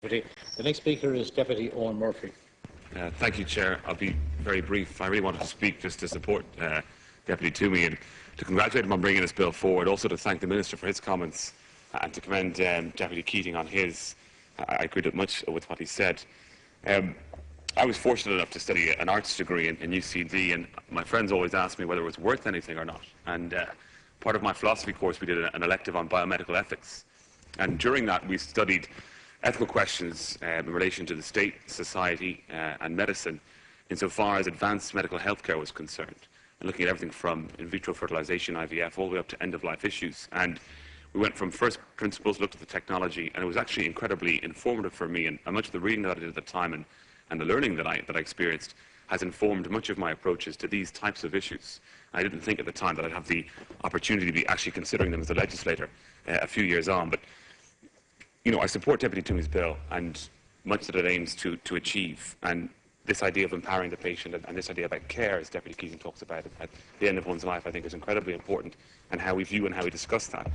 The next speaker is Deputy Owen Murphy. Thank you, Chair. I'll be very brief. I really wanted to speak just to support Deputy Toomey and to congratulate him on bringing this bill forward, also to thank the Minister for his comments and to commend Deputy Keating on his. I agreed much with what he said. I was fortunate enough to study an arts degree in UCD, and my friends always asked me whether it was worth anything or not. And part of my philosophy course, we did an elective on biomedical ethics. And during that, we studied ethical questions in relation to the state, society and medicine insofar as advanced medical healthcare was concerned, and looking at everything from in vitro fertilization, IVF, all the way up to end-of-life issues. And we went from first principles, looked at the technology, and it was actually incredibly informative for me, and much of the reading that I did at the time and the learning that I experienced has informed much of my approaches to these types of issues. I didn't think at the time that I'd have the opportunity to be actually considering them as a legislator a few years on. But you know, I support Deputy Toomey's bill and much that it aims to achieve. And this idea of empowering the patient and this idea about care, as Deputy Keating talks about at the end of one's life, I think is incredibly important, and how we view and how we discuss that.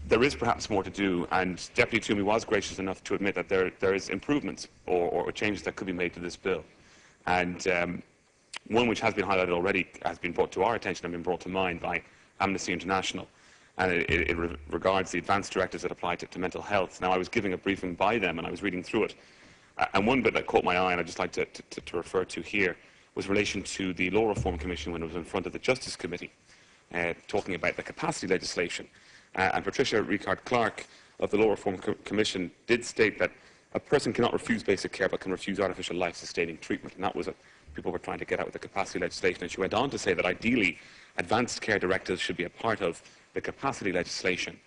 There is perhaps more to do, and Deputy Toomey was gracious enough to admit that there is improvements or changes that could be made to this bill. And one which has been highlighted already has been brought to our attention and been brought to mind by Amnesty International. And it regards the advanced directives that apply to mental health. Now, I was giving a briefing by them, and I was reading through it. And one bit that caught my eye, and I'd just like to refer to here, was in relation to the Law Reform Commission when it was in front of the Justice Committee, talking about the capacity legislation. And Patricia Ricard-Clark of the Law Reform Commission did state that a person cannot refuse basic care but can refuse artificial life-sustaining treatment. And that was what people were trying to get at with the capacity legislation. And she went on to say that ideally, advanced care directives should be a part of the capacity legislation.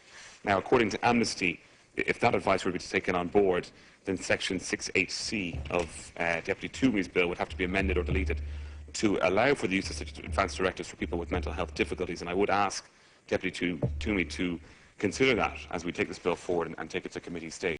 Now, according to Amnesty, if that advice were to be taken on board, then Section 6.8c of Deputy Toomey's bill would have to be amended or deleted to allow for the use of such advanced directives for people with mental health difficulties. And I would ask Deputy Toomey to consider that as we take this bill forward and take it to committee stage.